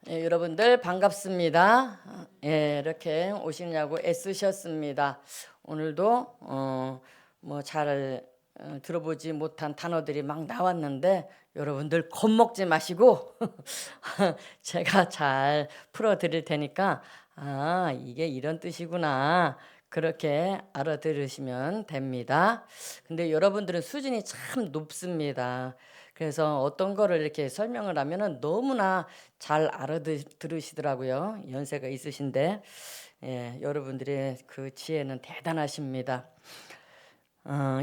여러분들 반갑습니다. 이렇게 오시냐고 애쓰셨습니다. 오늘도 잘 들어보지 못한 단어들이 막 나왔는데 여러분들 겁먹지 마시고 제가 잘 풀어드릴 테니까 이게 이런 뜻이구나 그렇게 알아들으시면 됩니다. 근데 여러분들은 수준이 참 높습니다. 그래서 어떤 거를 이렇게 설명을 하면은 너무나 잘 알아들으시더라고요. 연세가 있으신데 여러분들의 그 지혜는 대단하십니다.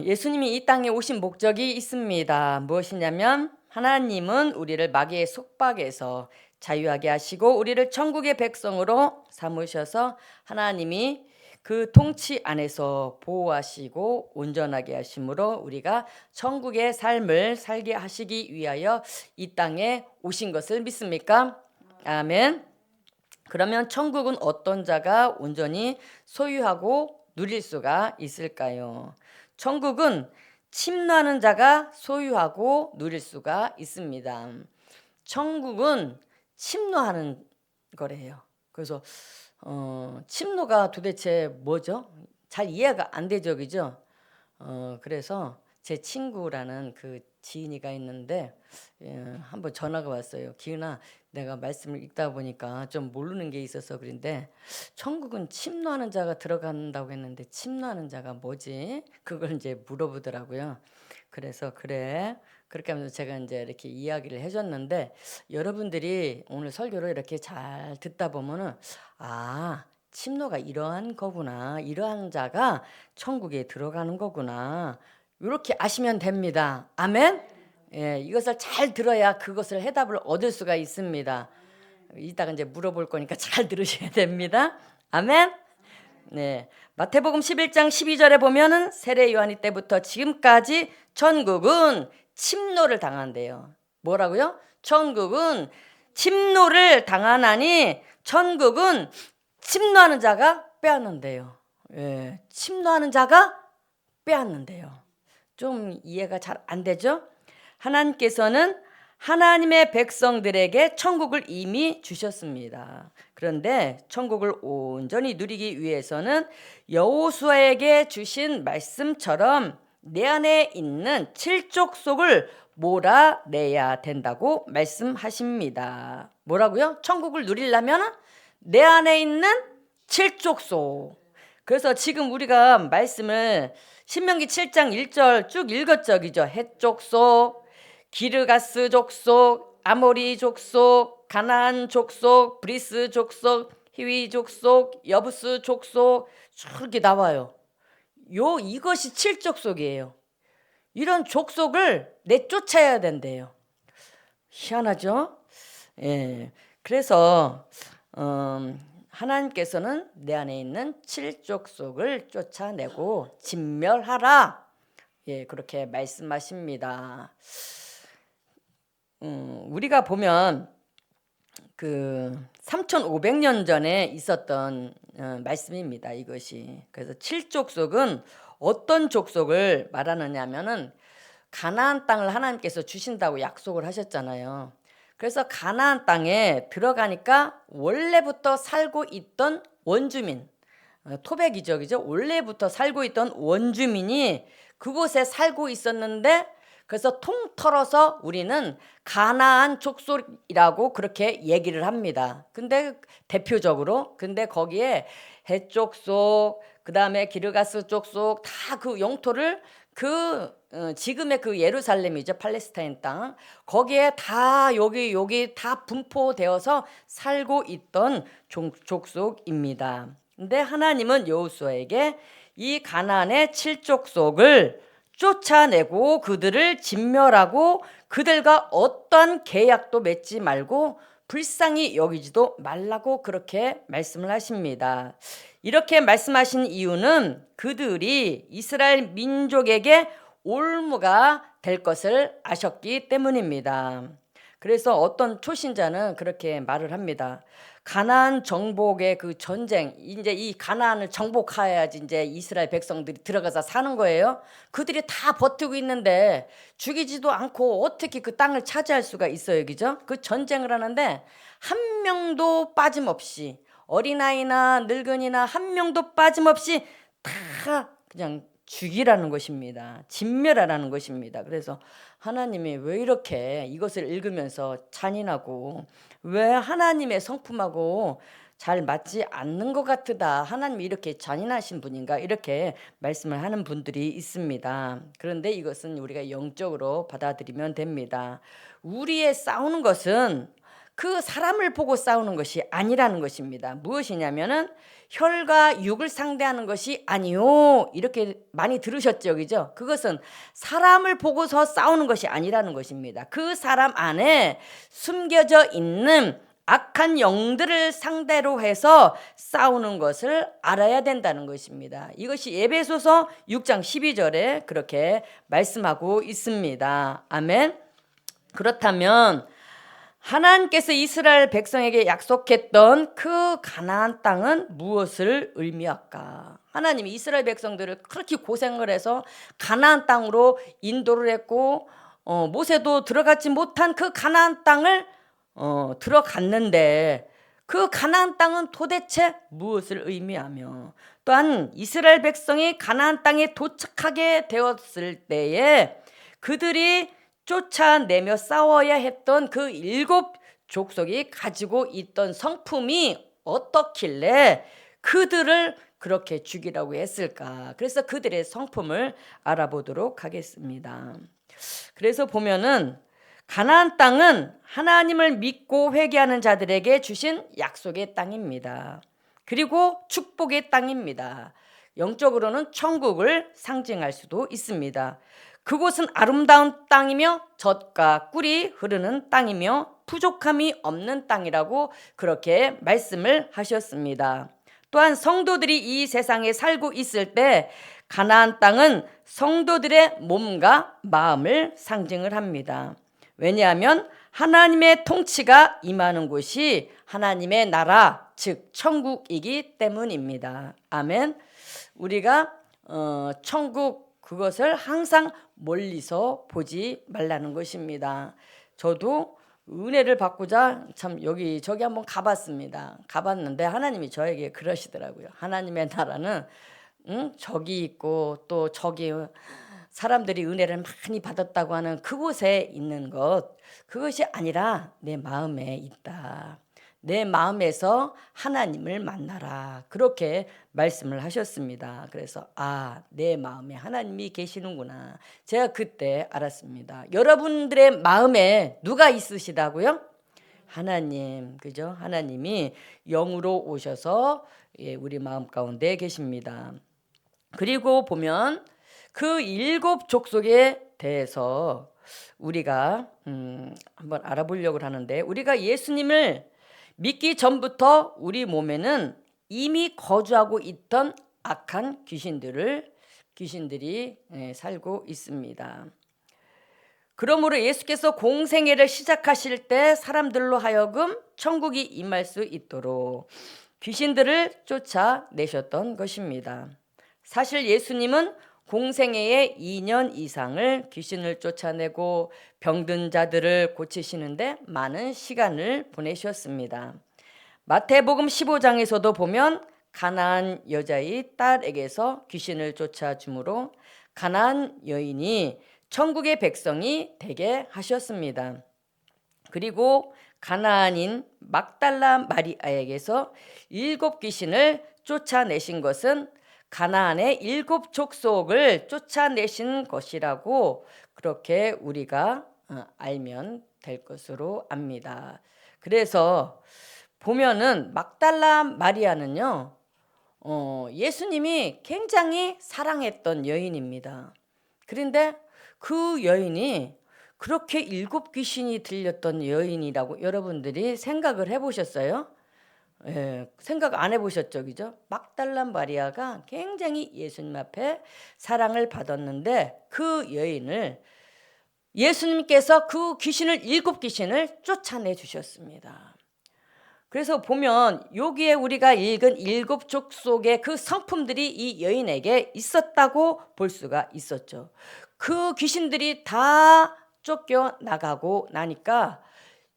예수님이 이 땅에 오신 목적이 있습니다. 무엇이냐면 하나님은 우리를 마귀의 속박에서 자유하게 하시고 우리를 천국의 백성으로 삼으셔서 하나님이 그 통치 안에서 보호하시고 온전하게 하심으로 우리가 천국의 삶을 살게 하시기 위하여 이 땅에 오신 것을 믿습니까? 아멘. 그러면 천국은 어떤 자가 온전히 소유하고 누릴 수가 있을까요? 천국은 침노하는 자가 소유하고 누릴 수가 있습니다. 천국은 침노하는 거래요. 그래서 침노가 도대체 뭐죠? 잘 이해가 안 되죠, 그죠? 그래서 제 친구라는 그 지인이가 있는데 한번 전화가 왔어요. 기은아, 내가 말씀을 읽다 보니까 좀 모르는 게 있어서 그런데 천국은 침노하는 자가 들어간다고 했는데 침노하는 자가 뭐지? 그걸 이제 물어보더라고요. 그래서 그래. 그렇게 하면서 제가 이제 이렇게 이야기를 해줬는데 여러분들이 오늘 설교를 이렇게 잘 듣다 보면은 침노가 이러한 거구나. 이러한 자가 천국에 들어가는 거구나. 이렇게 아시면 됩니다. 아멘? 이것을 잘 들어야 그것을 해답을 얻을 수가 있습니다. 이따가 이제 물어볼 거니까 잘 들으셔야 됩니다. 아멘? 네. 마태복음 11장 12절에 보면은 세례 요한이 때부터 지금까지 천국은 침노를 당한대요. 뭐라고요? 천국은 침노를 당하나니 천국은 침노하는 자가 빼앗는데요. 침노하는 자가 빼앗는데요. 좀 이해가 잘 안 되죠? 하나님께서는 하나님의 백성들에게 천국을 이미 주셨습니다. 그런데 천국을 온전히 누리기 위해서는 여호수아에게 주신 말씀처럼 내 안에 있는 칠족속을 몰아내야 된다고 말씀하십니다. 뭐라고요? 천국을 누리려면 내 안에 있는 칠족속. 그래서 지금 우리가 말씀을 신명기 7장 1절 쭉 읽었죠. 그죠? 헷 족속, 기르가스 족속, 아모리 족속, 가나안 족속, 브리스 족속, 히위 족속, 여부스 족속 쭉 이렇게 나와요. 이것이 칠족속이에요. 이런 족속을 내쫓아야 된대요. 희한하죠? 그래서 하나님께서는 내 안에 있는 칠족속을 쫓아내고 진멸하라. 그렇게 말씀하십니다. 우리가 보면 그 3,500년 전에 있었던 말씀입니다. 이것이. 그래서 칠족속은 어떤 족속을 말하느냐면은 가나안 땅을 하나님께서 주신다고 약속을 하셨잖아요. 그래서 가나안 땅에 들어가니까 원래부터 살고 있던 원주민, 토백이죠, 그죠? 원래부터 살고 있던 원주민이 그곳에 살고 있었는데 그래서 통틀어서 우리는 가나안 족속이라고 그렇게 얘기를 합니다. 근데 대표적으로 근데 거기에 헷 족속, 그다음에 기르가스 족속 다 그 영토를 지금의 그 예루살렘이죠. 팔레스타인 땅. 거기에 다 여기 다 분포되어서 살고 있던 족속입니다. 근데 하나님은 여호수아에게 이 가나안의 칠족속을 쫓아내고 그들을 진멸하고 그들과 어떠한 계약도 맺지 말고 불쌍히 여기지도 말라고 그렇게 말씀을 하십니다. 이렇게 말씀하신 이유는 그들이 이스라엘 민족에게 올무가 될 것을 아셨기 때문입니다. 그래서 어떤 초신자는 그렇게 말을 합니다. 가나안 정복의 그 전쟁, 이제 이 가나안을 정복해야지 이제 이스라엘 백성들이 들어가서 사는 거예요. 그들이 다 버티고 있는데 죽이지도 않고 어떻게 그 땅을 차지할 수가 있어요, 그죠? 그 전쟁을 하는데 한 명도 빠짐없이, 어린아이나 늙은이나 한 명도 빠짐없이 다 그냥 죽이라는 것입니다. 진멸하라는 것입니다. 그래서 하나님이 왜 이렇게 이것을 읽으면서 잔인하고, 왜 하나님의 성품하고 잘 맞지 않는 것 같으다, 하나님이 이렇게 잔인하신 분인가, 이렇게 말씀을 하는 분들이 있습니다. 그런데 이것은 우리가 영적으로 받아들이면 됩니다. 우리의 싸우는 것은 그 사람을 보고 싸우는 것이 아니라는 것입니다. 무엇이냐면은 혈과 육을 상대하는 것이 아니요, 이렇게 많이 들으셨죠, 그죠? 그것은 사람을 보고서 싸우는 것이 아니라는 것입니다. 그 사람 안에 숨겨져 있는 악한 영들을 상대로 해서 싸우는 것을 알아야 된다는 것입니다. 이것이 에베소서 6장 12절에 그렇게 말씀하고 있습니다. 아멘. 그렇다면 하나님께서 이스라엘 백성에게 약속했던 그 가나안 땅은 무엇을 의미할까? 하나님이 이스라엘 백성들을 그렇게 고생을 해서 가나안 땅으로 인도를 했고, 모세도 들어가지 못한 그 가나안 땅을 들어갔는데, 그 가나안 땅은 도대체 무엇을 의미하며, 또한 이스라엘 백성이 가나안 땅에 도착하게 되었을 때에 그들이 쫓아내며 싸워야 했던 그 7 족속이 가지고 있던 성품이 어떻길래 그들을 그렇게 죽이라고 했을까? 그래서 그들의 성품을 알아보도록 하겠습니다. 그래서 보면은 가나안 땅은 하나님을 믿고 회개하는 자들에게 주신 약속의 땅입니다. 그리고 축복의 땅입니다. 영적으로는 천국을 상징할 수도 있습니다. 그곳은 아름다운 땅이며 젖과 꿀이 흐르는 땅이며 부족함이 없는 땅이라고 그렇게 말씀을 하셨습니다. 또한 성도들이 이 세상에 살고 있을 때 가나안 땅은 성도들의 몸과 마음을 상징을 합니다. 왜냐하면 하나님의 통치가 임하는 곳이 하나님의 나라, 즉 천국이기 때문입니다. 아멘. 우리가 천국, 그것을 항상 멀리서 보지 말라는 것입니다. 저도 은혜를 받고자 참 여기저기 한번 가봤습니다. 가봤는데 하나님이 저에게 그러시더라고요. 하나님의 나라는 저기 있고 또 저기 사람들이 은혜를 많이 받았다고 하는 그곳에 있는 것, 그것이 아니라 내 마음에 있다. 내 마음에서 하나님을 만나라, 그렇게 말씀을 하셨습니다. 그래서 내 마음에 하나님이 계시는구나, 제가 그때 알았습니다. 여러분들의 마음에 누가 있으시다고요? 하나님, 그죠? 하나님이 영으로 오셔서 우리 마음 가운데 계십니다. 그리고 보면 그 7 족속에 대해서 우리가 한번 알아보려고 하는데, 우리가 예수님을 믿기 전부터 우리 몸에는 이미 거주하고 있던 악한 귀신들이 살고 있습니다. 그러므로 예수께서 공생애를 시작하실 때 사람들로 하여금 천국이 임할 수 있도록 귀신들을 쫓아내셨던 것입니다. 사실 예수님은 공생애의 2년 이상을 귀신을 쫓아내고 병든 자들을 고치시는데 많은 시간을 보내셨습니다. 마태복음 15장에서도 보면 가나안 여자의 딸에게서 귀신을 쫓아주므로 가나안 여인이 천국의 백성이 되게 하셨습니다. 그리고 가나안인 막달라 마리아에게서 7 귀신을 쫓아내신 것은 가나안의 7 족속을 쫓아내신 것이라고 그렇게 우리가 알면 될 것으로 압니다. 그래서 보면은 막달라 마리아는요, 예수님이 굉장히 사랑했던 여인입니다. 그런데 그 여인이 그렇게 7 귀신이 들렸던 여인이라고 여러분들이 생각을 해보셨어요? 생각 안 해보셨죠, 그죠? 막달라 마리아가 굉장히 예수님 앞에 사랑을 받았는데 그 여인을 예수님께서 그 귀신을 일곱 귀신을 쫓아내 주셨습니다. 그래서 보면 여기에 우리가 읽은 일곱 족속의 그 성품들이 이 여인에게 있었다고 볼 수가 있었죠. 그 귀신들이 다 쫓겨나가고 나니까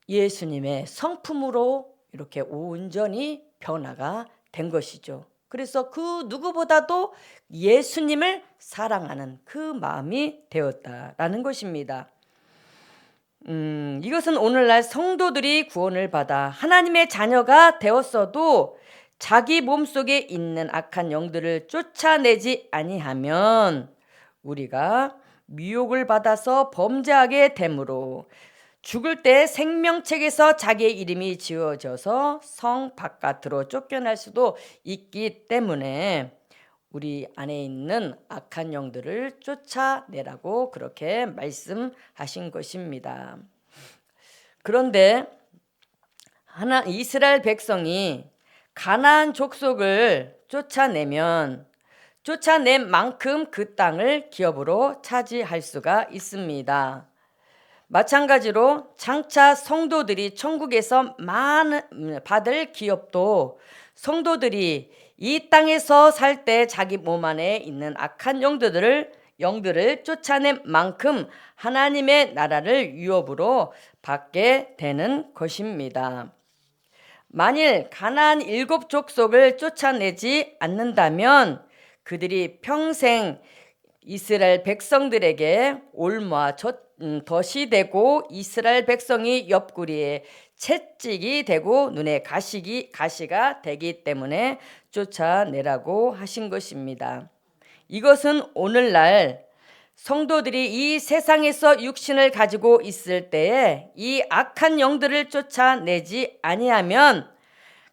예수님의 성품으로 이렇게 온전히 변화가 된 것이죠. 그래서 그 누구보다도 예수님을 사랑하는 그 마음이 되었다라는 것입니다. 이것은 오늘날 성도들이 구원을 받아 하나님의 자녀가 되었어도 자기 몸속에 있는 악한 영들을 쫓아내지 아니하면 우리가 미혹을 받아서 범죄하게 되므로 죽을 때 생명책에서 자기의 이름이 지워져서 성 바깥으로 쫓겨날 수도 있기 때문에 우리 안에 있는 악한 영들을 쫓아내라고 그렇게 말씀하신 것입니다. 그런데 이스라엘 백성이 가나안 족속을 쫓아낸 만큼 그 땅을 기업으로 차지할 수가 있습니다. 마찬가지로 장차 성도들이 천국에서 받을 기업도 성도들이 이 땅에서 살 때 자기 몸 안에 있는 악한 영들을 쫓아낸 만큼 하나님의 나라를 유업으로 받게 되는 것입니다. 만일 가나안 일곱 족속을 쫓아내지 않는다면 그들이 평생 이스라엘 백성들에게 올무와 덫이 되고 이스라엘 백성이 옆구리에 채찍이 되고 눈에 가시가 되기 때문에 쫓아내라고 하신 것입니다. 이것은 오늘날 성도들이 이 세상에서 육신을 가지고 있을 때에 이 악한 영들을 쫓아내지 아니하면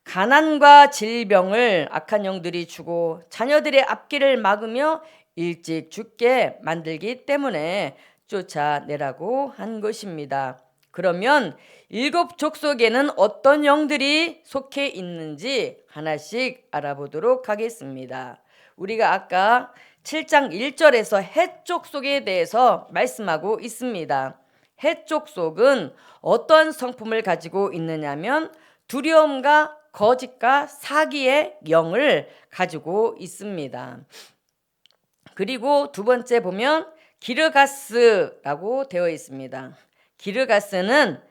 가난과 질병을 악한 영들이 주고 자녀들의 앞길을 막으며 일찍 죽게 만들기 때문에 쫓아내라고 한 것입니다. 그러면 일곱 족속에는 어떤 영들이 속해 있는지 하나씩 알아보도록 하겠습니다. 우리가 아까 7장 1절에서 헷 족속에 대해서 말씀하고 있습니다. 헷 족속은 어떤 성품을 가지고 있느냐면 두려움과 거짓과 사기의 영을 가지고 있습니다. 그리고 두 번째 보면 기르가스라고 되어 있습니다. 기르가스는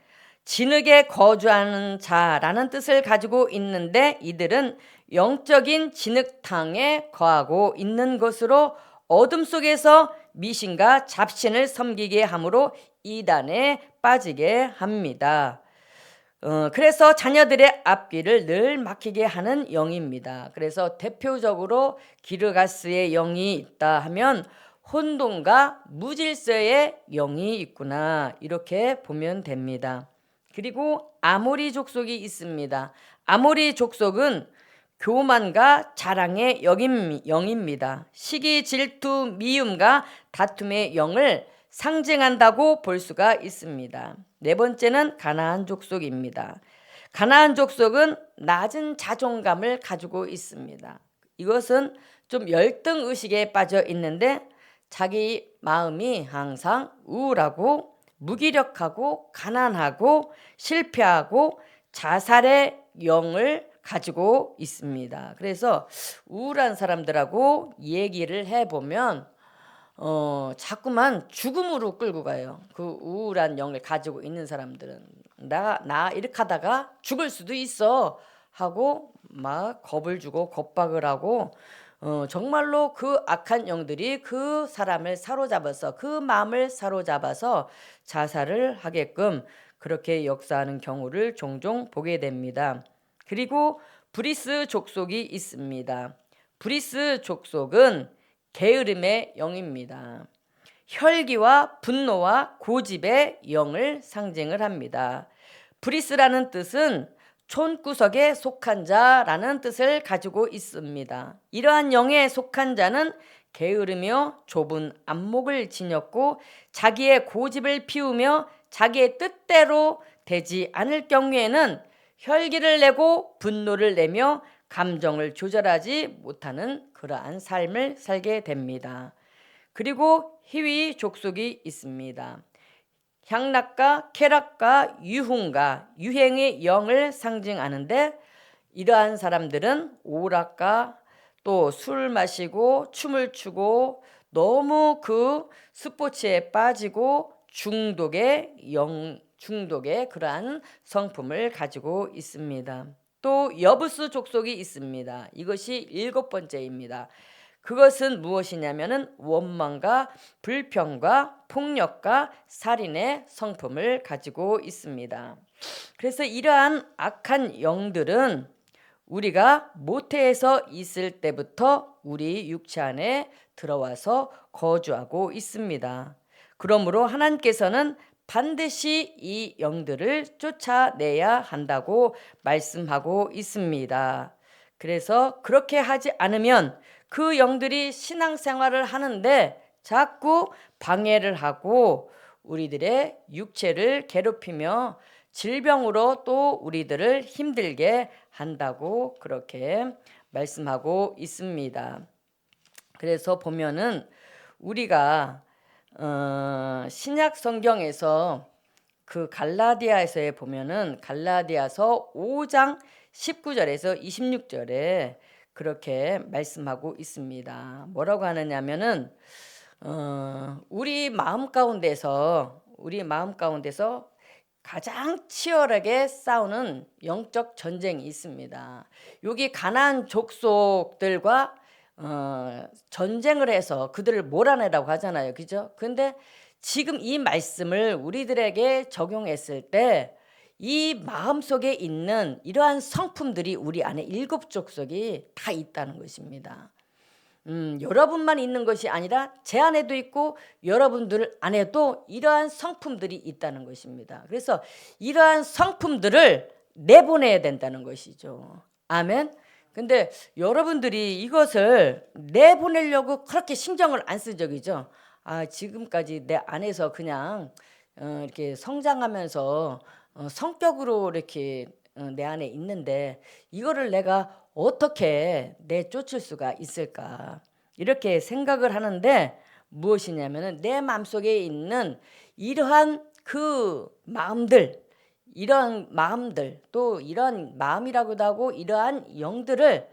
진흙에 거주하는 자라는 뜻을 가지고 있는데 이들은 영적인 진흙탕에 거하고 있는 것으로 어둠 속에서 미신과 잡신을 섬기게 함으로 이단에 빠지게 합니다. 그래서 자녀들의 앞길을 늘 막히게 하는 영입니다. 그래서 대표적으로 기르가스의 영이 있다 하면 혼돈과 무질서의 영이 있구나 이렇게 보면 됩니다. 그리고 아모리 족속이 있습니다. 아모리 족속은 교만과 자랑의 영입니다. 시기, 질투, 미움과 다툼의 영을 상징한다고 볼 수가 있습니다. 네 번째는 가나안 족속입니다. 가나안 족속은 낮은 자존감을 가지고 있습니다. 이것은 좀 열등의식에 빠져 있는데 자기 마음이 항상 우울하고 무기력하고 가난하고 실패하고 자살의 영을 가지고 있습니다. 그래서 우울한 사람들하고 얘기를 해보면 자꾸만 죽음으로 끌고 가요. 그 우울한 영을 가지고 있는 사람들은 나 이렇게 하다가 죽을 수도 있어 하고 막 겁을 주고 겁박을 하고 정말로 그 악한 영들이 그 사람을 사로잡아서 그 마음을 사로잡아서 자살을 하게끔 그렇게 역사하는 경우를 종종 보게 됩니다. 그리고 브리스 족속이 있습니다. 브리스 족속은 게으름의 영입니다. 혈기와 분노와 고집의 영을 상징을 합니다. 브리스라는 뜻은 촌구석에 속한 자라는 뜻을 가지고 있습니다. 이러한 영에 속한 자는 게으르며 좁은 안목을 지녔고 자기의 고집을 피우며 자기의 뜻대로 되지 않을 경우에는 혈기를 내고 분노를 내며 감정을 조절하지 못하는 그러한 삶을 살게 됩니다. 그리고 히위 족속이 있습니다. 향락과 쾌락과 유흥과 유행의 영을 상징하는데, 이러한 사람들은 오락과 또 술 마시고 춤을 추고 너무 그 스포츠에 빠지고 중독의 그러한 성품을 가지고 있습니다. 또 여부수 족속이 있습니다. 이것이 7번째입니다. 그것은 무엇이냐면은 원망과 불평과 폭력과 살인의 성품을 가지고 있습니다. 그래서 이러한 악한 영들은 우리가 모태에서 있을 때부터 우리 육체 안에 들어와서 거주하고 있습니다. 그러므로 하나님께서는 반드시 이 영들을 쫓아내야 한다고 말씀하고 있습니다. 그래서 그렇게 하지 않으면 그 영들이 신앙생활을 하는데 자꾸 방해를 하고 우리들의 육체를 괴롭히며 질병으로 또 우리들을 힘들게 한다고 그렇게 말씀하고 있습니다. 그래서 보면은 우리가 신약 성경에서 그 갈라디아에서에 보면은 갈라디아서 5장 19절에서 26절에 그렇게 말씀하고 있습니다. 뭐라고 하느냐면은 우리 마음 가운데서 가장 치열하게 싸우는 영적 전쟁이 있습니다. 여기 가나안 족속들과 전쟁을 해서 그들을 몰아내라고 하잖아요. 그죠? 근데 지금 이 말씀을 우리들에게 적용했을 때 이 마음속에 있는 이러한 성품들이 우리 안에 7족속이 다 있다는 것입니다. 여러분만 있는 것이 아니라 제 안에도 있고 여러분들 안에도 이러한 성품들이 있다는 것입니다. 그래서 이러한 성품들을 내보내야 된다는 것이죠. 아멘. 근데 여러분들이 이것을 내보내려고 그렇게 신경을 안 쓴 적이죠. 지금까지 내 안에서 그냥 이렇게 성장하면서 성격으로 이렇게 내 안에 있는데 이거를 내가 어떻게 내쫓을 수가 있을까, 이렇게 생각을 하는데 무엇이냐면은 내 마음속에 있는 이러한 그 마음들, 이런 마음들, 또 이런 마음이라고도 하고 이러한 영들을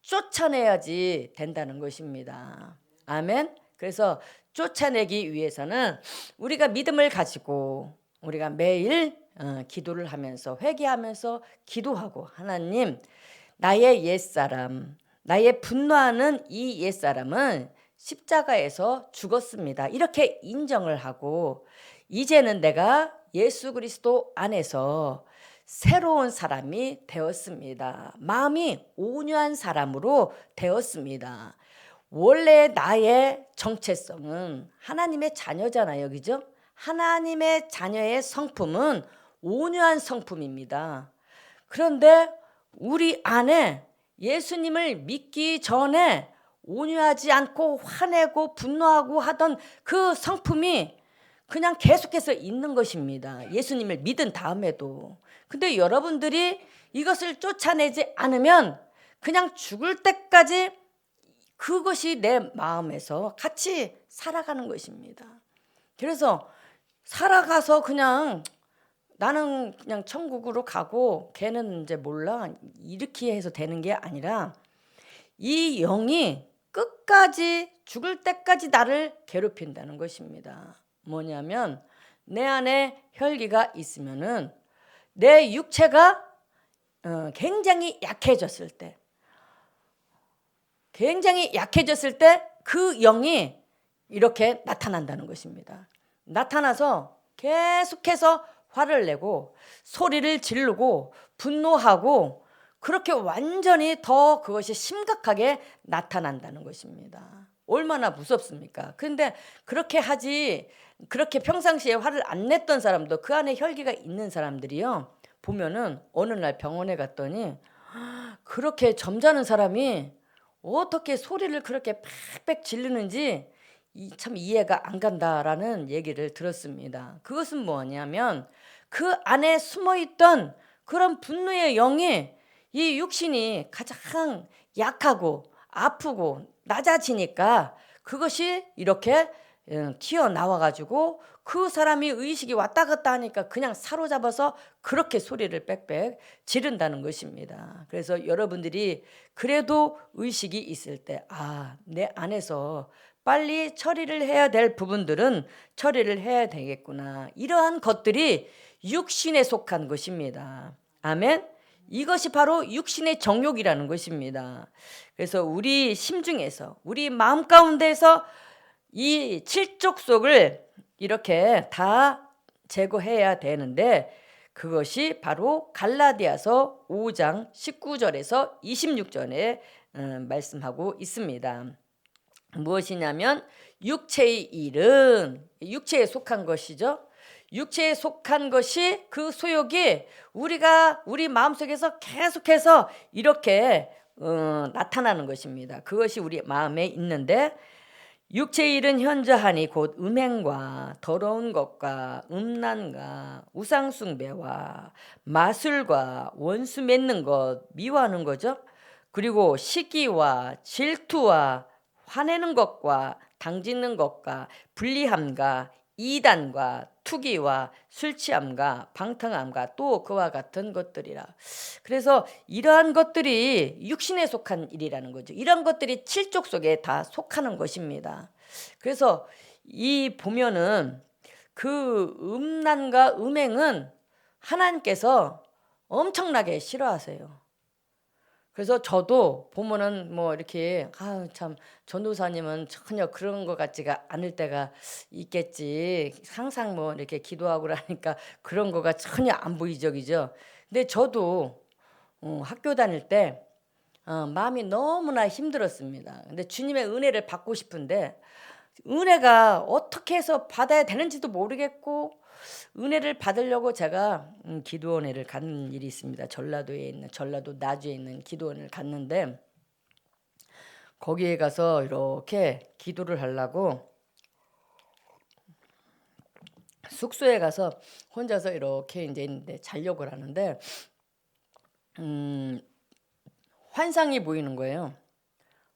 쫓아내야지 된다는 것입니다. 아멘. 그래서 쫓아내기 위해서는 우리가 믿음을 가지고 우리가 매일 기도를 하면서 회개하면서 기도하고, 하나님, 나의 옛사람, 나의 분노하는 이 옛사람은 십자가에서 죽었습니다. 이렇게 인정을 하고 이제는 내가 예수 그리스도 안에서 새로운 사람이 되었습니다. 마음이 온유한 사람으로 되었습니다. 원래 나의 정체성은 하나님의 자녀잖아요. 그죠? 하나님의 자녀의 성품은 온유한 성품입니다. 그런데 우리 안에 예수님을 믿기 전에 온유하지 않고 화내고 분노하고 하던 그 성품이 그냥 계속해서 있는 것입니다. 예수님을 믿은 다음에도. 근데 여러분들이 이것을 쫓아내지 않으면 그냥 죽을 때까지 그것이 내 마음에서 같이 살아가는 것입니다. 그래서 살아가서 그냥 나는 그냥 천국으로 가고 걔는 이제 몰라, 이렇게 해서 되는 게 아니라 이 영이 끝까지 죽을 때까지 나를 괴롭힌다는 것입니다. 뭐냐면 내 안에 혈기가 있으면은 내 육체가 굉장히 약해졌을 때 그 영이 이렇게 나타난다는 것입니다. 나타나서 계속해서 화를 내고 소리를 지르고 분노하고 그렇게 완전히 더 그것이 심각하게 나타난다는 것입니다. 얼마나 무섭습니까? 근데 그렇게 평상시에 화를 안 냈던 사람도 그 안에 혈기가 있는 사람들이요, 보면은 어느 날 병원에 갔더니 그렇게 점잖은 사람이 어떻게 소리를 그렇게 빽빽 지르는지 참 이해가 안 간다라는 얘기를 들었습니다. 그것은 뭐냐면 그 안에 숨어있던 그런 분노의 영이 이 육신이 가장 약하고 아프고 낮아지니까 그것이 이렇게 튀어나와 가지고 그 사람이 의식이 왔다 갔다 하니까 그냥 사로잡아서 그렇게 소리를 빽빽 지른다는 것입니다. 그래서 여러분들이 그래도 의식이 있을 때 내 안에서 빨리 처리를 해야 될 부분들은 처리를 해야 되겠구나. 이러한 것들이 육신에 속한 것입니다. 아멘. 이것이 바로 육신의 정욕이라는 것입니다. 그래서 우리 심중에서 우리 마음 가운데서 이 칠족속을 이렇게 다 제거해야 되는데 그것이 바로 갈라디아서 5장 19절에서 26절에 말씀하고 있습니다. 무엇이냐면 육체의 일은 육체에 속한 것이죠. 육체에 속한 것이 그 소욕이 우리가 우리 마음속에서 계속해서 이렇게 나타나는 것입니다. 그것이 우리 마음에 있는데 육체의 일은 현저하니 곧 음행과 더러운 것과 음란과 우상숭배와 마술과 원수 맺는 것 미워하는 거죠. 그리고 시기와 질투와 화내는 것과 당짓는 것과 불리함과 이단과 투기와 술 취함과 방탕함과 또 그와 같은 것들이라. 그래서 이러한 것들이 육신에 속한 일이라는 거죠. 이런 것들이 칠족 속에 다 속하는 것입니다. 그래서 이 보면은 그 음란과 음행은 하나님께서 엄청나게 싫어하세요. 그래서 저도 보면은 뭐 이렇게 참 전도사님은 전혀 그런 것 같지가 않을 때가 있겠지. 항상 뭐 이렇게 기도하고 그러니까 그런 거가 전혀 안 보이적이죠. 근데 저도 학교 다닐 때 마음이 너무나 힘들었습니다. 근데 주님의 은혜를 받고 싶은데 은혜가 어떻게 해서 받아야 되는지도 모르겠고 은혜를 받으려고 제가 기도원회를 간 일이 있습니다. 전라도 나주에 있는 기도원을 갔는데 거기에 가서 이렇게 기도를 하려고 숙소에 가서 혼자서 이렇게 이제 있는데 자려고 하는데 환상이 보이는 거예요.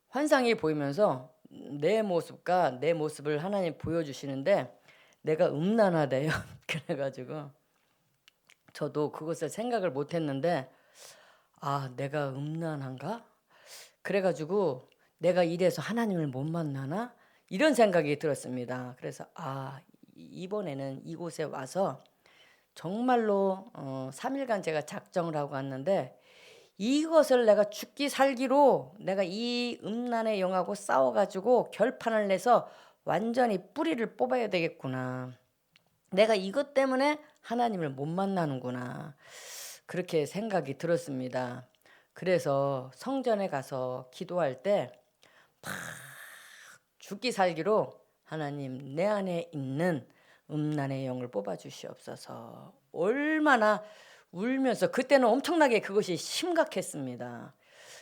환상이 보이면서 내 모습을 하나님 보여주시는데 내가 음란하대요. 그래가지고 저도 그것을 생각을 못했는데 내가 음란한가? 그래가지고 내가 이래서 하나님을 못 만나나? 이런 생각이 들었습니다. 그래서 이번에는 이곳에 와서 정말로 3일간 제가 작정을 하고 왔는데 이것을 내가 죽기 살기로 내가 이 음란의 영하고 싸워가지고 결판을 내서 완전히 뿌리를 뽑아야 되겠구나. 내가 이것 때문에 하나님을 못 만나는구나. 그렇게 생각이 들었습니다. 그래서 성전에 가서 기도할 때 막 죽기 살기로 하나님 내 안에 있는 음란의 영을 뽑아 주시옵소서. 얼마나 울면서 그때는 엄청나게 그것이 심각했습니다.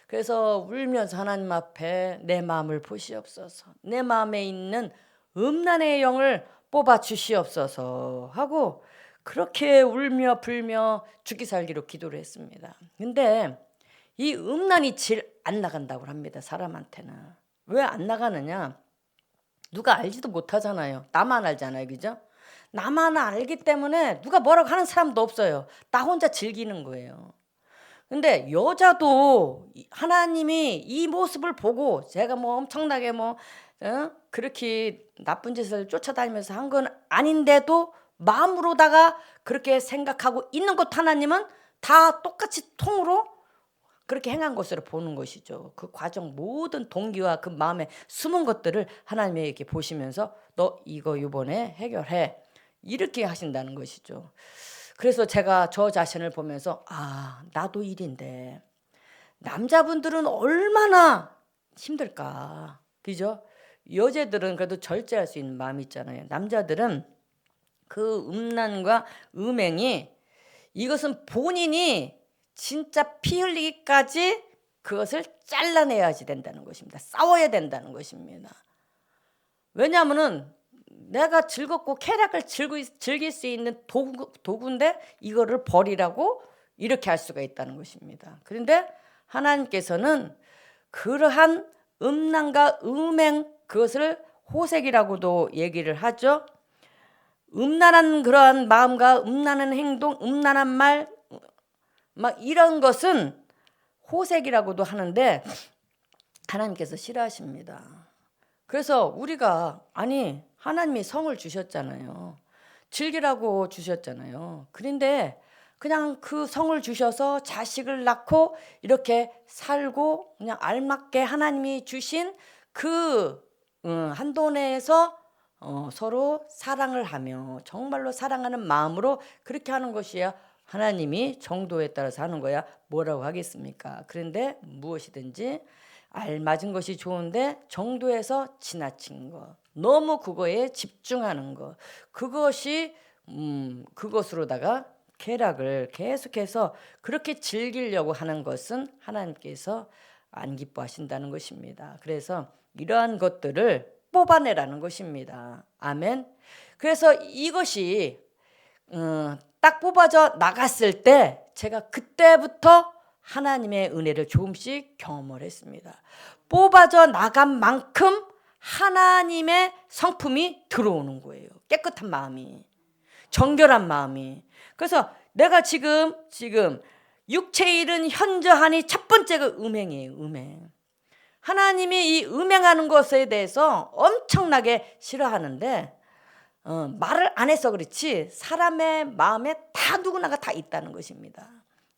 그래서 울면서 하나님 앞에 내 마음을 보시옵소서. 내 마음에 있는 음란의 영을 뽑아 주시옵소서 하고 그렇게 울며 불며 죽기 살기로 기도를 했습니다. 근데 이 음란이 질 안 나간다고 합니다. 사람한테는. 왜 안 나가느냐? 누가 알지도 못하잖아요. 나만 알잖아요. 그죠? 나만 알기 때문에 누가 뭐라고 하는 사람도 없어요. 나 혼자 즐기는 거예요. 근데 여자도 하나님이 이 모습을 보고 제가 뭐 엄청나게 그렇게 나쁜 짓을 쫓아다니면서 한 건 아닌데도 마음으로다가 그렇게 생각하고 있는 것 하나님은 다 똑같이 통으로 그렇게 행한 것으로 보는 것이죠. 그 과정 모든 동기와 그 마음에 숨은 것들을 하나님이 이렇게 보시면서 너 이거 이번에 해결해. 이렇게 하신다는 것이죠. 그래서 제가 저 자신을 보면서 나도 일인데 남자분들은 얼마나 힘들까. 그죠? 여자들은 그래도 절제할 수 있는 마음이 있잖아요. 남자들은 그 음란과 음행이 이것은 본인이 진짜 피 흘리기까지 그것을 잘라내야지 된다는 것입니다. 싸워야 된다는 것입니다. 왜냐하면은 내가 즐겁고 쾌락을 즐길 수 있는 도구인데 이거를 버리라고 이렇게 할 수가 있다는 것입니다. 그런데 하나님께서는 그러한 음란과 음행 그것을 호색이라고도 얘기를 하죠. 음란한 그러한 마음과 음란한 행동, 음란한 말, 막 이런 것은 호색이라고도 하는데 하나님께서 싫어하십니다. 그래서 우리가 하나님이 성을 주셨잖아요. 즐기라고 주셨잖아요. 그런데 그냥 그 성을 주셔서 자식을 낳고 이렇게 살고 그냥 알맞게 하나님이 주신 그 한도 내에서 서로 사랑을 하며 정말로 사랑하는 마음으로 그렇게 하는 것이야 하나님이 정도에 따라서 하는 거야. 뭐라고 하겠습니까? 그런데 무엇이든지 알맞은 것이 좋은데 정도에서 지나친 거, 너무 그거에 집중하는 거, 그것이 그것으로다가 쾌락을 계속해서 그렇게 즐기려고 하는 것은 하나님께서 안 기뻐하신다는 것입니다. 그래서 이러한 것들을 뽑아내라는 것입니다. 아멘. 그래서 이것이 딱 뽑아져 나갔을 때 제가 그때부터 하나님의 은혜를 조금씩 경험을 했습니다. 뽑아져 나간 만큼 하나님의 성품이 들어오는 거예요. 깨끗한 마음이, 정결한 마음이. 그래서 내가 지금 육체의 일은 현저하니 첫 번째가 음행이에요. 음행. 하나님이 이 음행하는 것에 대해서 엄청나게 싫어하는데 말을 안 해서 그렇지 사람의 마음에 다 누구나가 다 있다는 것입니다.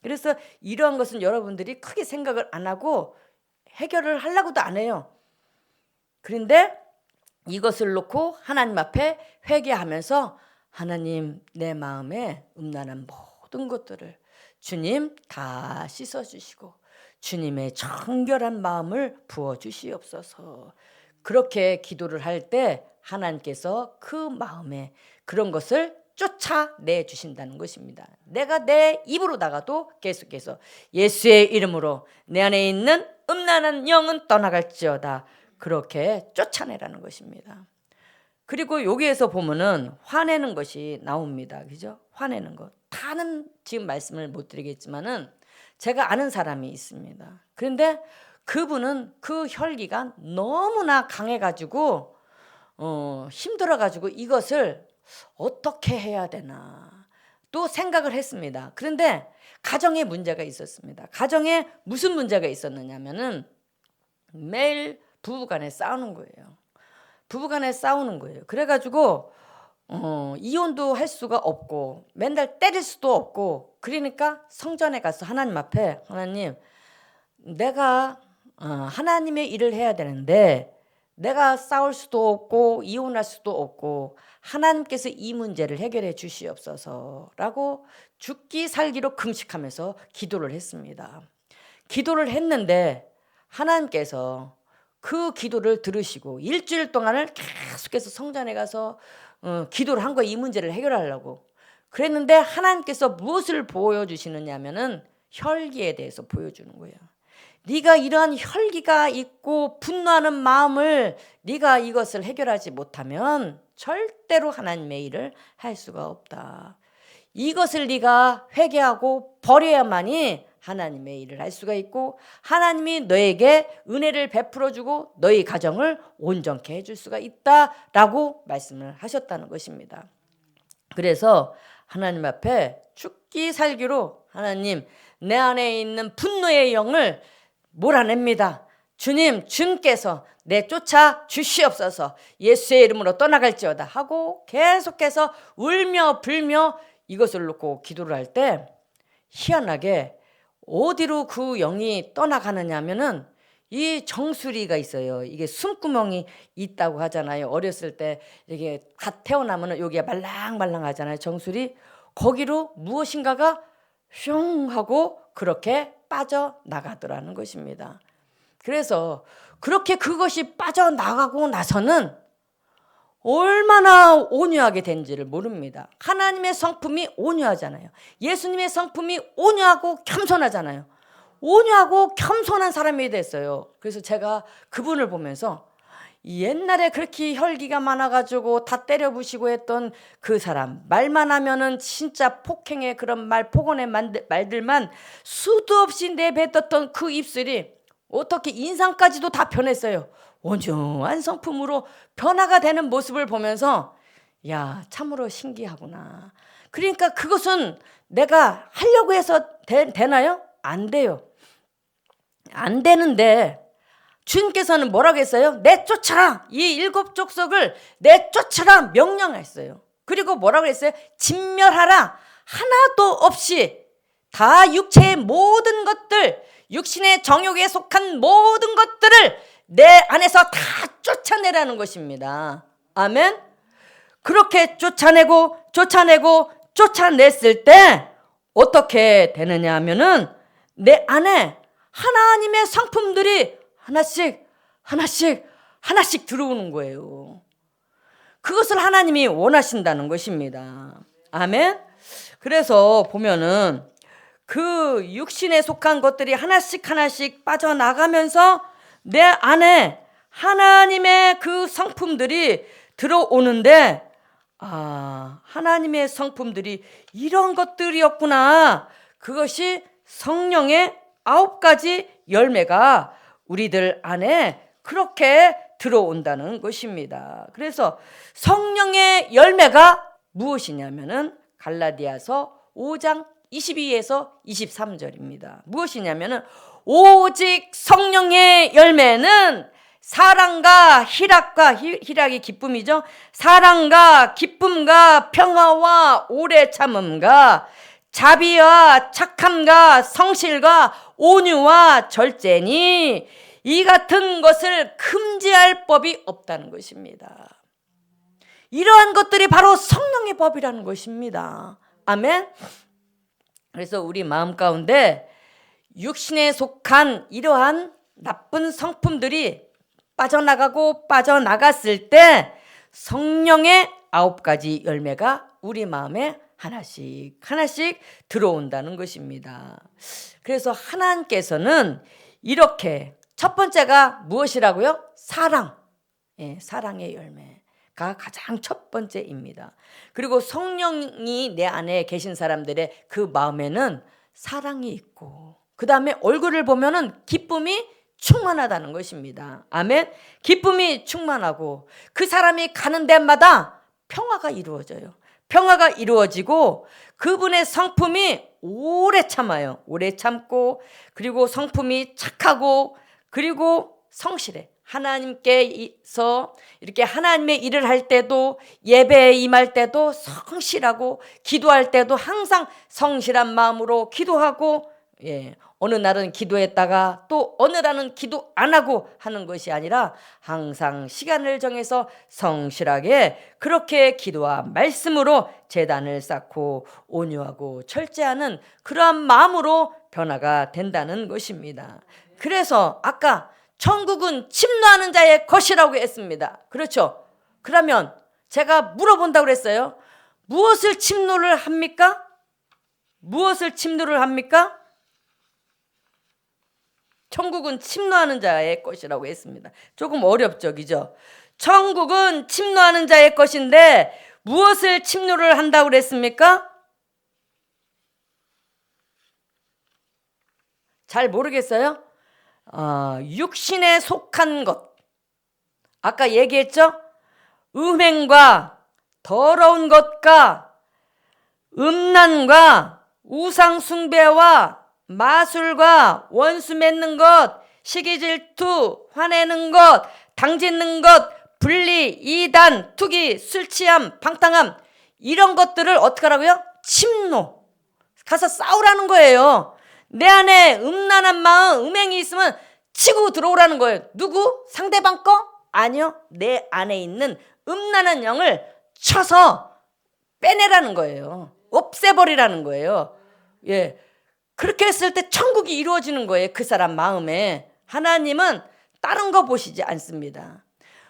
그래서 이러한 것은 여러분들이 크게 생각을 안 하고 해결을 하려고도 안 해요. 그런데 이것을 놓고 하나님 앞에 회개하면서 하나님, 내 마음에 음란한 모든 것들을 주님 다 씻어주시고 주님의 정결한 마음을 부어주시옵소서. 그렇게 기도를 할 때 하나님께서 그 마음에 그런 것을 쫓아내 주신다는 것입니다. 내가 내 입으로다가도 계속해서 예수의 이름으로 내 안에 있는 음란한 영은 떠나갈지어다, 그렇게 쫓아내라는 것입니다. 그리고 여기에서 보면은 화내는 것이 나옵니다. 그죠? 화내는 것. 다는 지금 말씀을 못 드리겠지만은 제가 아는 사람이 있습니다. 그런데 그분은 그 혈기가 너무나 강해가지고 힘들어가지고 이것을 어떻게 해야 되나 또 생각을 했습니다. 그런데 가정에 문제가 있었습니다. 가정에 무슨 문제가 있었느냐면은 매일 부부간에 싸우는 거예요. 부부간에 싸우는 거예요. 그래가지고 이혼도 할 수가 없고 맨날 때릴 수도 없고, 그러니까 성전에 가서 하나님 앞에, 하나님, 내가 하나님의 일을 해야 되는데 내가 싸울 수도 없고 이혼할 수도 없고 하나님께서 이 문제를 해결해 주시옵소서라고 죽기 살기로 금식하면서 기도를 했습니다. 기도를 했는데 하나님께서 그 기도를 들으시고 일주일 동안을 계속해서 성전에 가서 기도를 한 거예요. 이 문제를 해결하려고. 그랬는데 하나님께서 무엇을 보여주시느냐면은 혈기에 대해서 보여주는 거예요. 네가 이러한 혈기가 있고 분노하는 마음을 네가 이것을 해결하지 못하면 절대로 하나님의 일을 할 수가 없다. 이것을 네가 회개하고 버려야만이 하나님의 일을 할 수가 있고 하나님이 너에게 은혜를 베풀어주고 너희 가정을 온전케 해줄 수가 있다라고 말씀을 하셨다는 것입니다. 그래서 하나님 앞에 죽기 살기로, 하나님, 내 안에 있는 분노의 영을 몰아냅니다. 주님, 주님께서 내쫓아 주시옵소서. 예수의 이름으로 떠나갈지어다 하고 계속해서 울며 불며 이것을 놓고 기도를 할 때 희한하게 어디로 그 영이 떠나가느냐 하면은 이 정수리가 있어요. 이게 숨구멍이 있다고 하잖아요. 어렸을 때 이게 갓 태어나면 여기가 말랑말랑하잖아요. 정수리. 거기로 무엇인가가 슝 하고 그렇게 빠져나가더라는 것입니다. 그래서 그렇게 그것이 빠져나가고 나서는 얼마나 온유하게 된지를 모릅니다. 하나님의 성품이 온유하잖아요. 예수님의 성품이 온유하고 겸손하잖아요. 온유하고 겸손한 사람이 됐어요. 그래서 제가 그분을 보면서 옛날에 그렇게 혈기가 많아가지고 다 때려부시고 했던 그 사람, 말만 하면은 진짜 폭행의 그런 말, 폭언의 말들만 수도 없이 내뱉었던 그 입술이 어떻게 인상까지도 다 변했어요. 온유한 성품으로 변화가 되는 모습을 보면서 야, 참으로 신기하구나. 그러니까 그것은 내가 하려고 해서 되나요? 안 돼요. 안 되는데 주님께서는 뭐라고 했어요? 내쫓아라. 이 7 족속을 내쫓아라 명령했어요. 그리고 뭐라고 했어요? 진멸하라. 하나도 없이 다 육체의 모든 것들, 육신의 정욕에 속한 모든 것들을 내 안에서 다 쫓아내라는 것입니다. 아멘. 그렇게 쫓아냈을 때 어떻게 되느냐 하면은 내 안에 하나님의 성품들이 하나씩 들어오는 거예요. 그것을 하나님이 원하신다는 것입니다. 아멘. 그래서 보면은 그 육신에 속한 것들이 하나씩 빠져나가면서 내 안에 하나님의 그 성품들이 들어오는데, 하나님의 성품들이 이런 것들이었구나. 그것이 성령의 9가지 열매가 우리들 안에 그렇게 들어온다는 것입니다. 그래서 성령의 열매가 무엇이냐면은 갈라디아서 5장 22에서 23절입니다. 무엇이냐면은 오직 성령의 열매는 사랑과 희락이 기쁨이죠. 사랑과 기쁨과 평화와 오래 참음과 자비와 착함과 성실과 온유와 절제니 이 같은 것을 금지할 법이 없다는 것입니다. 이러한 것들이 바로 성령의 법이라는 것입니다. 아멘. 그래서 우리 마음 가운데 육신에 속한 이러한 나쁜 성품들이 빠져나갔을 때 성령의 9가지 열매가 우리 마음에 하나씩 들어온다는 것입니다. 그래서 하나님께서는 이렇게 첫 번째가 무엇이라고요? 사랑. 사랑의 열매가 가장 첫 번째입니다. 그리고 성령이 내 안에 계신 사람들의 그 마음에는 사랑이 있고, 그 다음에 얼굴을 보면은 기쁨이 충만하다는 것입니다. 아멘. 기쁨이 충만하고 그 사람이 가는 데마다 평화가 이루어져요. 평화가 이루어지고 그분의 성품이 오래 참아요. 오래 참고, 그리고 성품이 착하고, 그리고 성실해. 하나님께서 이렇게 하나님의 일을 할 때도, 예배에 임할 때도 성실하고, 기도할 때도 항상 성실한 마음으로 기도하고, 어느 날은 기도했다가 또 어느 날은 기도 안 하고 하는 것이 아니라 항상 시간을 정해서 성실하게 그렇게 기도와 말씀으로 제단을 쌓고 온유하고 철저하는 그러한 마음으로 변화가 된다는 것입니다. 그래서 아까 천국은 침노하는 자의 것이라고 했습니다. 그렇죠? 그러면 제가 물어본다고 그랬어요. 무엇을 침노를 합니까? 무엇을 침노를 합니까? 천국은 침노하는 자의 것이라고 했습니다. 조금 어렵죠, 그죠? 천국은 침노하는 자의 것인데 무엇을 침노를 한다고 그랬습니까? 잘 모르겠어요? 육신에 속한 것. 아까 얘기했죠? 음행과 더러운 것과 음란과 우상 숭배와 마술과 원수 맺는 것, 시기 질투, 화내는 것, 당짓는 것, 분리, 이단, 투기, 술 취함, 방탕함, 이런 것들을 어떻게 하라고요? 침노. 가서 싸우라는 거예요. 내 안에 음란한 마음, 음행이 있으면 치고 들어오라는 거예요. 누구? 상대방 거? 아니요. 내 안에 있는 음란한 영을 쳐서 빼내라는 거예요. 없애버리라는 거예요. 그렇게 했을 때 천국이 이루어지는 거예요. 그 사람 마음에. 하나님은 다른 거 보시지 않습니다.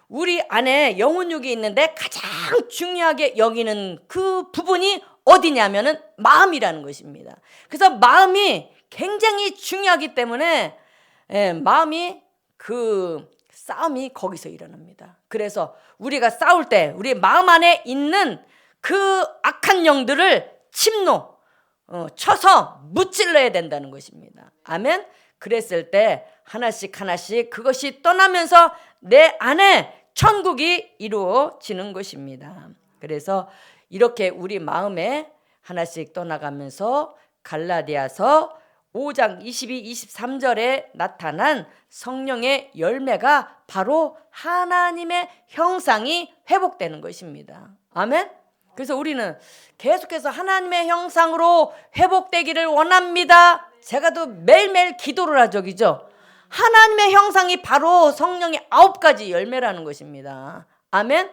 우리 안에 영혼육이 있는데 가장 중요하게 여기는 그 부분이 어디냐면은 마음이라는 것입니다. 그래서 마음이 굉장히 중요하기 때문에 마음이 그 싸움이 거기서 일어납니다. 그래서 우리가 싸울 때 우리 마음 안에 있는 그 악한 영들을 침노 쳐서 무찔러야 된다는 것입니다. 아멘. 그랬을 때 하나씩 그것이 떠나면서 내 안에 천국이 이루어지는 것입니다. 그래서 이렇게 우리 마음에 하나씩 떠나가면서 갈라디아서 5장 22, 23절에 나타난 성령의 열매가 바로 하나님의 형상이 회복되는 것입니다. 아멘. 그래서 우리는 계속해서 하나님의 형상으로 회복되기를 원합니다. 제가 또 매일매일 기도를 하죠. 그죠? 하나님의 형상이 바로 성령의 9가지 열매라는 것입니다. 아멘.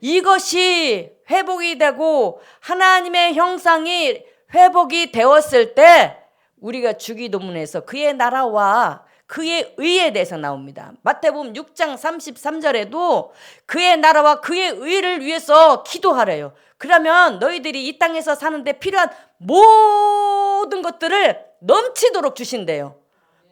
이것이 회복이 되고 하나님의 형상이 회복이 되었을 때 우리가 주기도문에서 그의 나라와 그의 의에 대해서 나옵니다. 마태복음 6장 33절에도 그의 나라와 그의 의를 위해서 기도하래요. 그러면 너희들이 이 땅에서 사는데 필요한 모든 것들을 넘치도록 주신대요.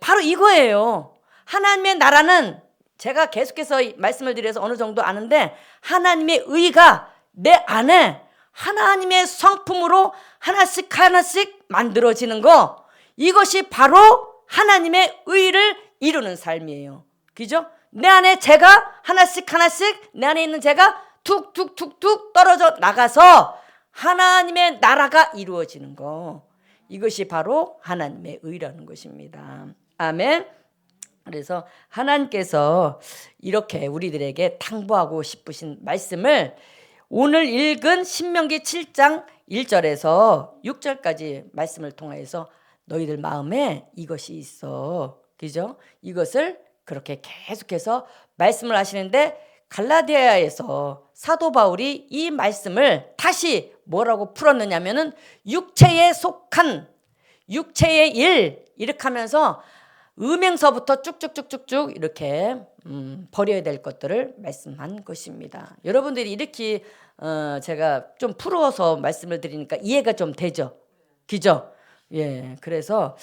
바로 이거예요. 하나님의 나라는 제가 계속해서 말씀을 드려서 어느 정도 아는데 하나님의 의가 내 안에 하나님의 성품으로 하나씩 하나씩 만들어지는 거, 이것이 바로 하나님의 의를 이루는 삶이에요. 그죠? 내 안에 죄가 하나씩 하나씩 내 안에 있는 죄가 툭툭툭툭 떨어져 나가서 하나님의 나라가 이루어지는 거, 이것이 바로 하나님의 의라는 것입니다. 아멘. 그래서 하나님께서 이렇게 우리들에게 당부하고 싶으신 말씀을 오늘 읽은 신명기 7장 1절에서 6절까지 말씀을 통해서 너희들 마음에 이것이 있어. 그죠? 이것을 그렇게 계속해서 말씀을 하시는데 갈라디아에서 사도 바울이 이 말씀을 다시 뭐라고 풀었느냐면은 육체에 속한 육체의 일 이렇게 하면서 음행서부터 쭉쭉쭉쭉쭉 이렇게 버려야 될 것들을 말씀한 것입니다. 여러분들이 이렇게 제가 좀 풀어서 말씀을 드리니까 이해가 좀 되죠? 그죠? 예, 그래서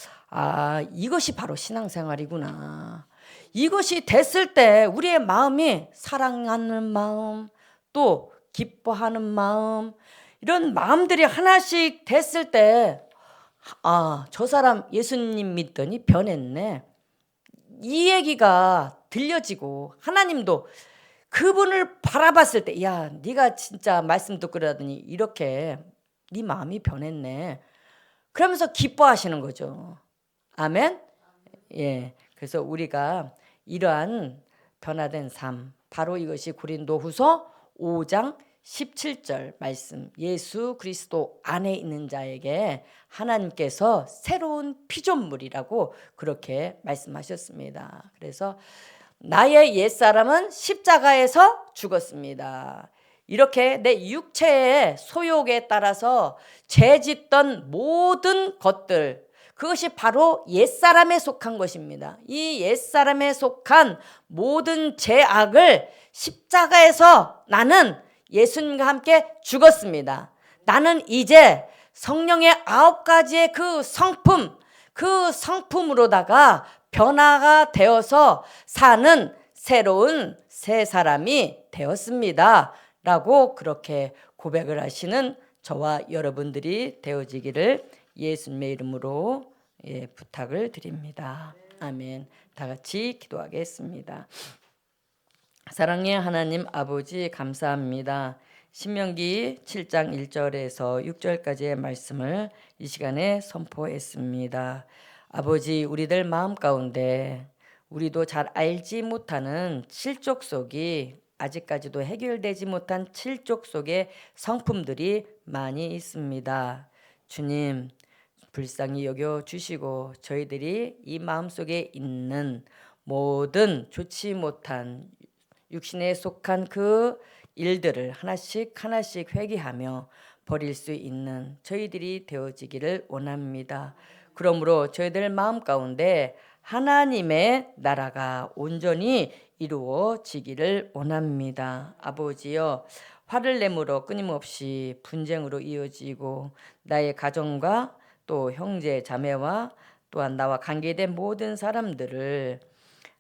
이것이 바로 신앙생활이구나. 이것이 됐을 때 우리의 마음이 사랑하는 마음, 또 기뻐하는 마음, 이런 마음들이 하나씩 됐을 때 저 사람 예수님 믿더니 변했네. 이 얘기가 들려지고 하나님도 그분을 바라봤을 때, 야, 네가 진짜 말씀 듣고 그러더니 이렇게 네 마음이 변했네. 그러면서 기뻐하시는 거죠. 아멘. 예. 그래서 우리가 이러한 변화된 삶, 바로 이것이 고린도후서 5장 17절 말씀, 예수 그리스도 안에 있는 자에게 하나님께서 새로운 피조물이라고 그렇게 말씀하셨습니다. 그래서 나의 옛사람은 십자가에서 죽었습니다. 이렇게 내 육체의 소욕에 따라서 죄짓던 모든 것들, 그것이 바로 옛사람에 속한 것입니다. 이 옛사람에 속한 모든 죄악을 십자가에서 나는 예수님과 함께 죽었습니다. 나는 이제 성령의 9가지의 그 성품, 그 성품으로다가 변화가 되어서 사는 새로운 새 사람이 되었습니다. 라고 그렇게 고백을 하시는 저와 여러분들이 되어지기를 예수님의 이름으로 부탁을 드립니다. 아멘. 다 같이 기도하겠습니다. 사랑의 하나님 아버지 감사합니다. 신명기 7장 1절에서 6절까지의 말씀을 이 시간에 선포했습니다. 아버지, 우리들 마음 가운데 우리도 잘 알지 못하는 칠족 속이, 아직까지도 해결되지 못한 칠족 속의 성품들이 많이 있습니다. 주님, 불쌍히 여겨 주시고 저희들이 이 마음속에 있는 모든 좋지 못한 육신에 속한 그 일들을 하나씩 하나씩 회개하며 버릴 수 있는 저희들이 되어지기를 원합니다. 그러므로 저희들 마음 가운데 하나님의 나라가 온전히 이루어지기를 원합니다. 아버지여, 화를 내므로 끊임없이 분쟁으로 이어지고 나의 가정과 또 형제 자매와 또한 나와 관계된 모든 사람들을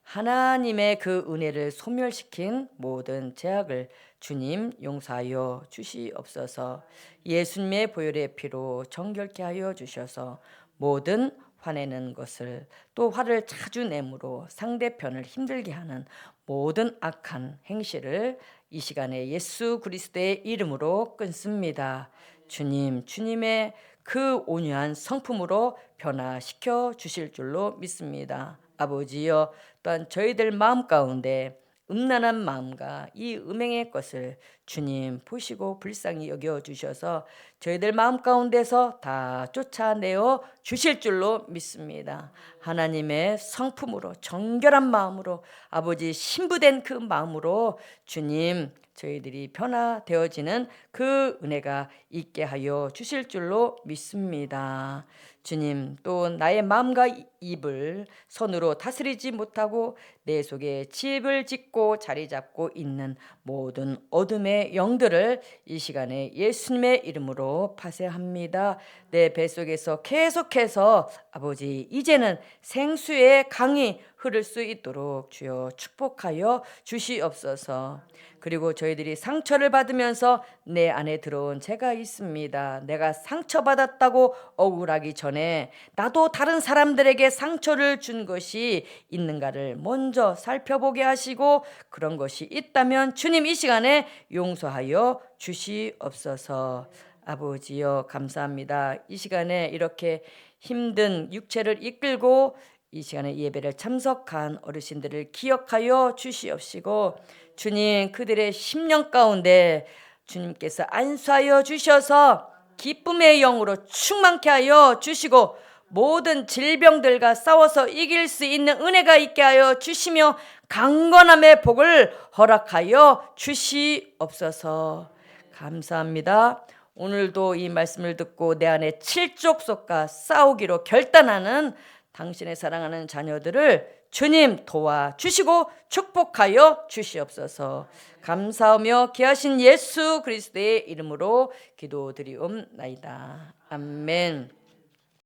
하나님의 그 은혜를 소멸시킨 모든 죄악을 주님 용서하여 주시옵소서. 예수님의 보혈의 피로 정결케 하여 주셔서 모든 화내는 것을, 또 화를 자주 내므로 상대편을 힘들게 하는 모든 악한 행실을 이 시간에 예수 그리스도의 이름으로 끊습니다. 주님, 주님의 그 온유한 성품으로 변화시켜 주실 줄로 믿습니다. 아버지여, 또한 저희들 마음 가운데 음란한 마음과 이 음행의 것을 주님 보시고 불쌍히 여겨 주셔서 저희들 마음 가운데서 다 쫓아내어 주실 줄로 믿습니다. 하나님의 성품으로 정결한 마음으로 아버지 신부된 그 마음으로 주님 저희들이 변화되어지는 그 은혜가 있게 하여 주실 줄로 믿습니다. 주님, 또 나의 마음과 입을 손으로 다스리지 못하고 내 속에 집을 짓고 자리 잡고 있는 모든 어둠의 영들을 이 시간에 예수님의 이름으로 파쇄합니다. 내 뱃속에서 계속해서 아버지 이제는 생수의 강이 흐를 수 있도록 주여 축복하여 주시옵소서. 그리고 저희들이 상처를 받으면서 내 안에 들어온 죄가 있습니다. 내가 상처받았다고 억울하기 전에 나도 다른 사람들에게 상처를 준 것이 있는가를 먼저 살펴보게 하시고, 그런 것이 있다면 주님 이 시간에 용서하여 주시옵소서. 아버지여 감사합니다. 이 시간에 이렇게 힘든 육체를 이끌고 이 시간에 예배를 참석한 어르신들을 기억하여 주시옵시고, 주님 그들의 심령 가운데 주님께서 안수하여 주셔서 기쁨의 영으로 충만케 하여 주시고, 모든 질병들과 싸워서 이길 수 있는 은혜가 있게 하여 주시며 강건함의 복을 허락하여 주시옵소서. 감사합니다. 오늘도 이 말씀을 듣고 내 안에 칠족속과 싸우기로 결단하는 당신의 사랑하는 자녀들을 주님 도와주시고 축복하여 주시옵소서. 감사하며 귀하신 예수 그리스도의 이름으로 기도드리옵나이다. 아멘.